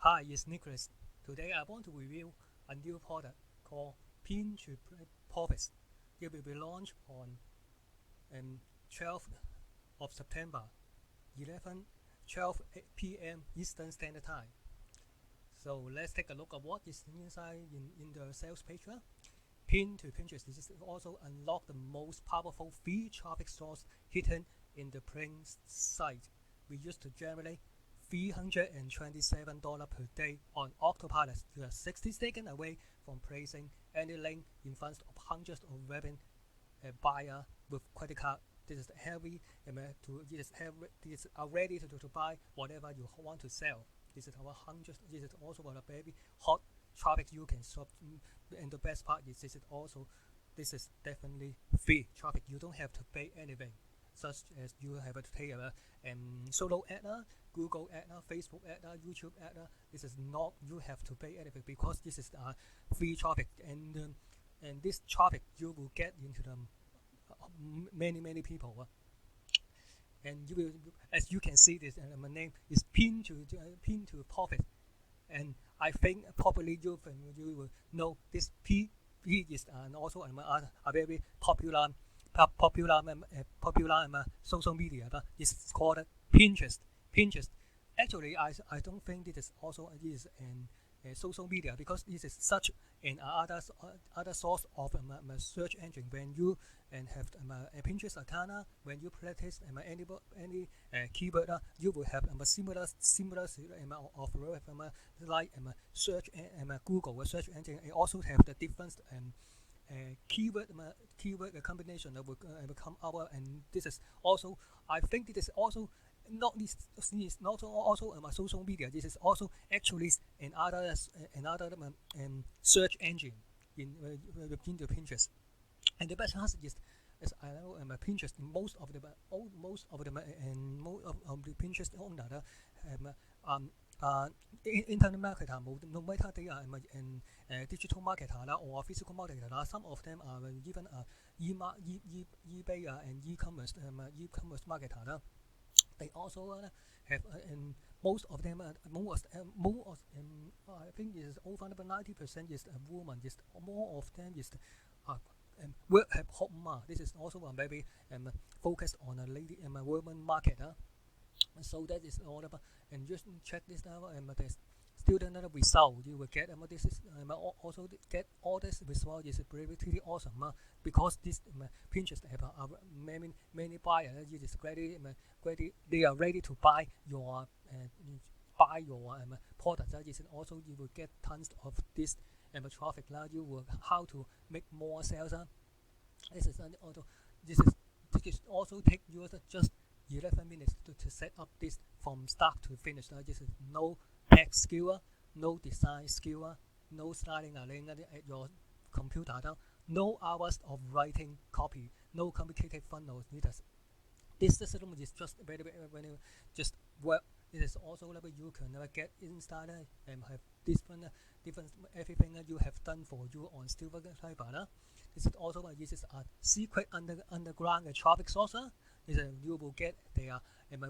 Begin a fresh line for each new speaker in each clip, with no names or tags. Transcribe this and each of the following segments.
Hi, it's Nicholas. Today I want to review a new product called Pin to Profits. It will be launched on 12th of September, 12 p.m. Eastern Standard Time. So let's take a look at what is inside in the sales page. Pin to Pinterest. This is also unlock the most powerful free traffic source hidden in the plain site. We used to generate $327 per day on autopilot. You are 60 seconds away from placing any link in front of hundreds of website buyer with credit card. This is heavy. This is ready to buy whatever you want to sell. This is our hundreds. This is also a very hot traffic you can shop. And the best part is this is definitely free traffic. You don't have to pay anything, such as you have to pay a solo ad, Google ad, Facebook ad, YouTube ad. This is not you have to pay anything because this is free traffic, and this traffic you will get into the many people. And you will, as you can see, this my name is Pin to Profit, and I think probably you will know this P is also a very popular social media. It's called Pinterest. Actually, I don't think this is also an social media because this is such an other source of search engine. When you have a Pinterest account, when you practice any keyword, you will have similar of like search Google search engine. It also have the different keyword combination that will come out, and this is also, I think this is also not also social media. This is also actually another search engine within the Pinterest. And the best part is I know Pinterest, most of the Pinterest owner internet marketer, no matter they are digital marketer or physical marketer. Some of them are even eBay and e-commerce marketer. They also have most of them I think is over 90% is a woman. Just more of them is work at home. This is also a very focused on a lady and woman market. So that is all about. And just check this out. The student result you will get. This is also get all this result is pretty awesome. Because this Pinterest have many buyers. It is ready. They are ready to buy your product. Also you will get tons of this traffic. You will how to make more sales. This is also take you just 11 minutes to set up this from start to finish. This is no tech skill, no design skill, no styling at your computer, no hours of writing copy, no complicated funnels. This system is just very just work. It is also you can get inside and have different everything that you have done for you on Silver Fiber. This is also this is a secret underground traffic source. You will get their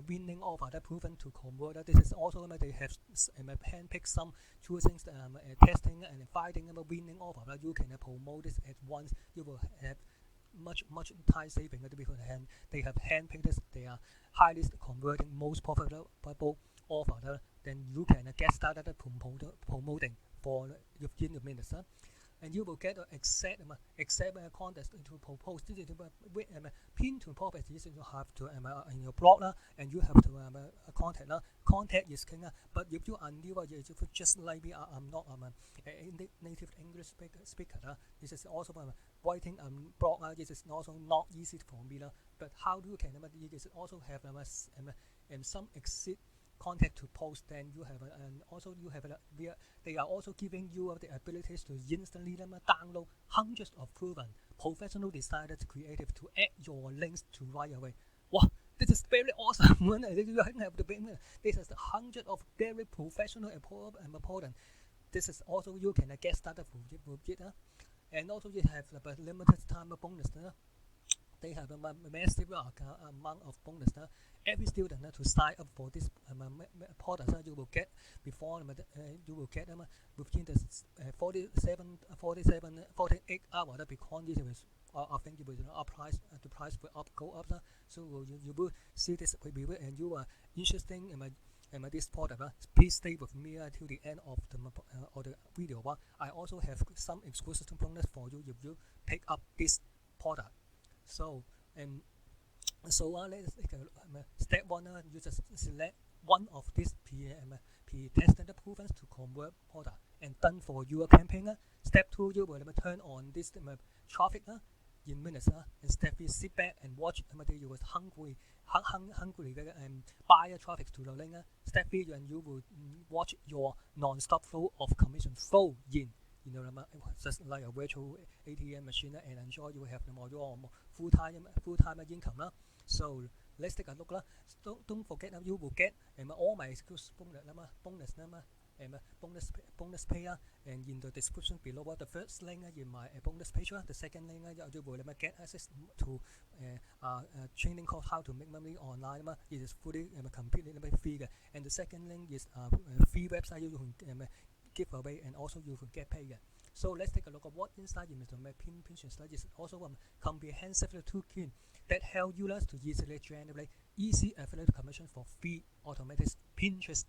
winning offer that proven to convert. This is also they have handpicked some choosing testing and finding a winning offer. You can promote this at once. You will have much time saving because they have handpicked their highest converting, most profitable offer. Then you can get started promoting for within the minutes. And you will get an exact contest to propose. This is Pin to Profit. This is you have to in your blog, and you have to contact. Contact is king. But if you are new, just like me, I'm not a native English speaker. This is also writing a blog. This is also not easy for me. But how do you can this also have some exit contact to post. Then you have and also you have they are also giving you the abilities to instantly download hundreds of proven professional designers creative to add your links to right away. Wow, this is very awesome. This is hundreds of very professional and important. This is also you can get started with it. And also you have a limited time bonus. they have a massive amount of bonus. Every student to sign up for this product, you will get before you will get within the 48 hours because this is I think it will the price will go up. So you will see this review and you are interested in this product. Please stay with me till the end of the video. I also have some exclusive bonus for you if you pick up this product. So let's take step 1. You just select one of these pre-tested proven to convert product and done for your campaign. Step 2, you will turn on this traffic in minutes. And step 3, sit back and watch you was hungry buyer traffic to the link. Step 3, and you will watch your non-stop flow of commission flow in. Just like a virtual ATM machine, and enjoy you have your full-time income. So let's take a look. Don't forget you will get all my exclusive bonus page and in the description below. The first link in my bonus page. The second link you will get access to training course how to make money online. It is fully completely free. And the second link is free website you can give away and also you will get paid. So let's take a look at what inside the Pinterest is also a comprehensive toolkit that help users to easily generate easy affiliate commission for free automated Pinterest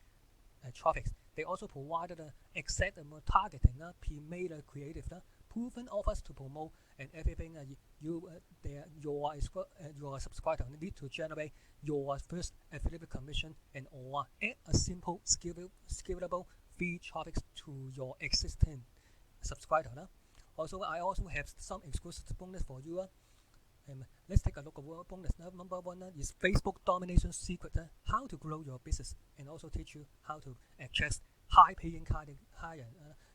traffic. They also provided exact targeting, pre-made creative, proven offers to promote, and everything your subscriber need to generate your first affiliate commission and or add a simple scalable free traffic to your existing subscriber. Also, I also have some exclusive bonus for you. Let's take a look at what bonus. Number 1 is Facebook domination secret. How to grow your business and also teach you how to attract high-paying clients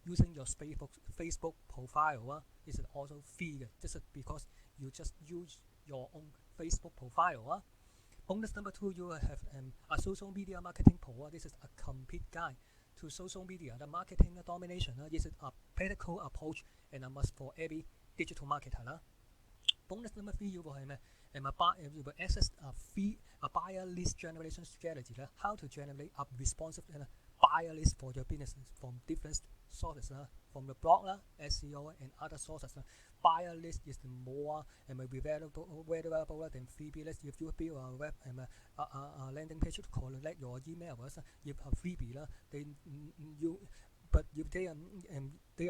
using your Facebook profile. Is also free. Just because you just use your own Facebook profile. Bonus number 2, you have a social media marketing pro. This is a complete guide to social media. The marketing domination is a practical approach and a must for every digital marketer. Bonus number 3, you will access a buyer list generation strategy. How to generate a responsive buyer list for your business from different sources, from the blog, SEO, and other sources. Buyer list is more valuable than freebie list. If you build a web a landing page to collect your email, if a freebie, then you. But if they are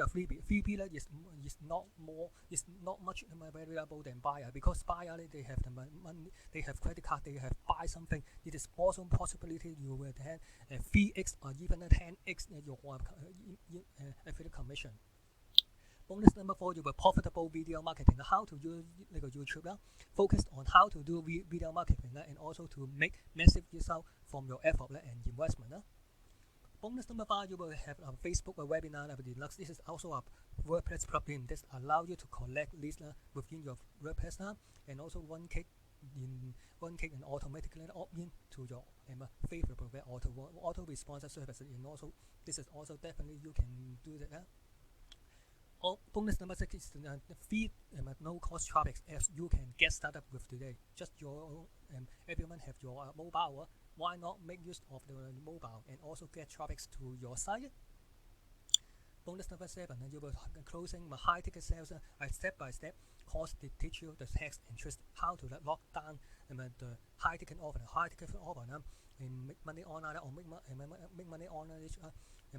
freebie is not much valuable than buyer, because buyer they have the money, they have credit card, they have buy something. It is also possibility you will have 3x or even 10x your affiliate commission. Bonus number 4, you will profitable video marketing. How to use YouTube. Focus on how to do video marketing and also to make massive result from your effort and investment. Bonus number 5, you will have a Facebook webinar deluxe. This is also a WordPress plugin that allows you to collect leads within your WordPress and also one click and automatically opt in to your favorable auto response service. And also this is also definitely you can do that. Bonus number 6 is the free no cost traffic as you can get started with today. Just your everyone have your mobile. Why not make use of the mobile and also get traffic to your site? Bonus number 7, you will closing high ticket sales. A step-by-step course to teach you the tax and interest, how to lock down the high ticket offer. And make money online or make money online. They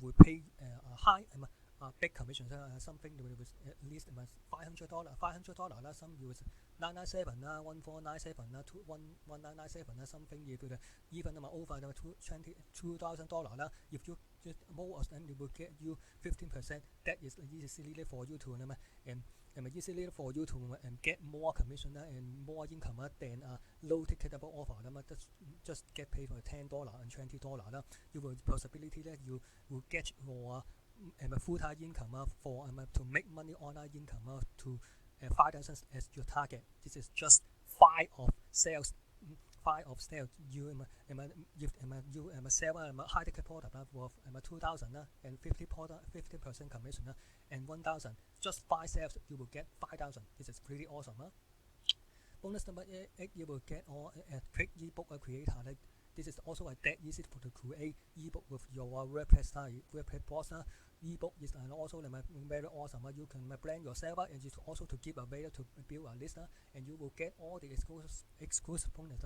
will pay high big commissions. Something with at least $500. Some use $997, $1497, $1997. Something even over $22,000. If you just more of them, they will get you 15%. That is easily for you to easily for you to get more commission and more income than low ticketable offer. Just get paid for $10 and $20. You will possibility that you will get your full-time income for to make money online income to 5,000 as your target. This is just 5 of sales. 5 of sales. You sell a high ticket product worth 2,000 and 50% commission and 1,000. Just 5 sales, you will get 5,000. This is pretty awesome. Bonus number 8, you will get a quick ebook creator. This is also that easy to create ebook with your WordPress blog. Ebook is also very awesome. You can brand yourself and just also to give away to build a list, and you will get all the exclusive bonus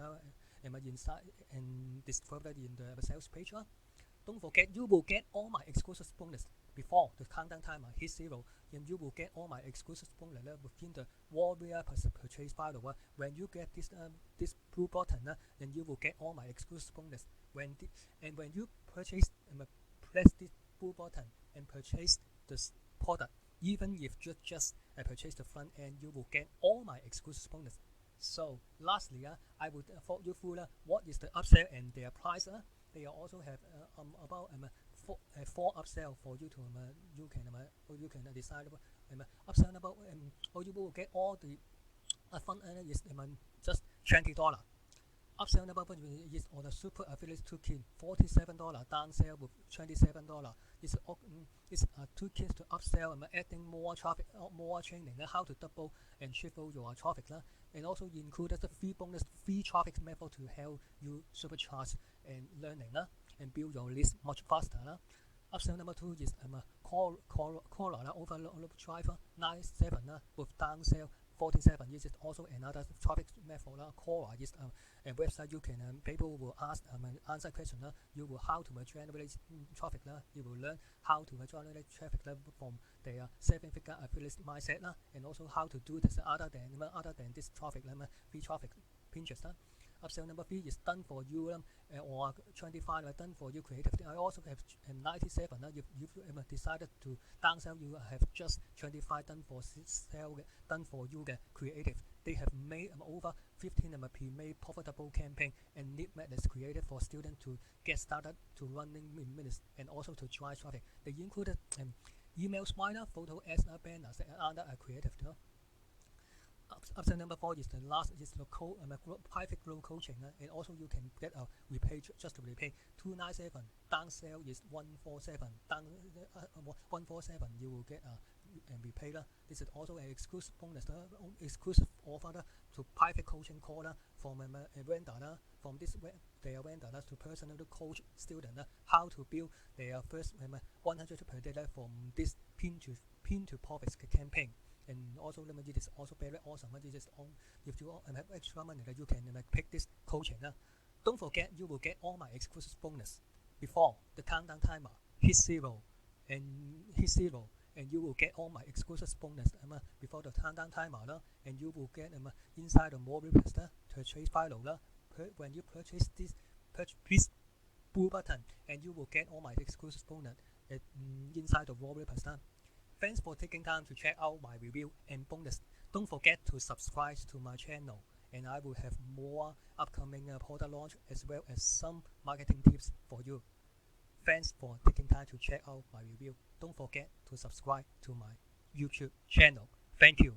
inside and distributed in the sales page. Don't forget, you will get all my exclusive bonus before the countdown timer hits 0, and you will get all my exclusive bonus within the Warrior purchase file. When you get this blue button, then you will get all my exclusive bonus. When you purchase press this blue button and purchase this product, even if you just purchase the front end, you will get all my exclusive bonus. So lastly, I would walk you through what is the upsell and their price. They also have about 4 upsell for you to you can decide upsell about or you will get all the front end is just $20. Upsell number is on the Super Affiliate Toolkit, $47 downsell with $27. It's a toolkit to upsell and adding more traffic, more training, how to double and triple your traffic, and also included the free traffic method to help you supercharge and learning and build your list much faster. Upsell number 2 is Caller overload driver 97 with downsell 47. This is also another traffic method. Caller is a website you can people will ask answer question. You will how to generate traffic. You will learn how to generate traffic from their 7-figure affiliate mindset, and also how to do this other than this traffic, free traffic pinches. Upsell number 3 is done for you, or 25 done for you creative. I also have 97. If you decided to downsell, you have just 25 done for you creative. They have made over 15 pre-made profitable campaign and lead magnets created for students to get started to running in minutes and also to drive traffic. They included email spiner, photo ads, banners, and other creative. Upsell number 4 is the last is the private group coaching, and also you can get a repay just to repay 297. Downsell is 147. 147 you will get a repay. This is also an exclusive bonus, exclusive offer to private coaching call from a vendor from their vendor to personal coach student how to build their first 100 per day from this pin to profits campaign. And also it is also very awesome. If you have extra money, you can pick this coaching. Don't forget, you will get all my exclusive bonus before the countdown timer hits 0, and you will get all my exclusive bonus before the countdown timer, and you will get inside the Warrior purchase file. When you purchase this blue button, and you will get all my exclusive bonus inside the Warrior purchase. Thanks for taking time to check out my review and bonus. Don't forget to subscribe to my channel, and I will have more upcoming product launch as well as some marketing tips for you. Thanks for taking time to check out my review. Don't forget to subscribe to my YouTube channel. Thank you.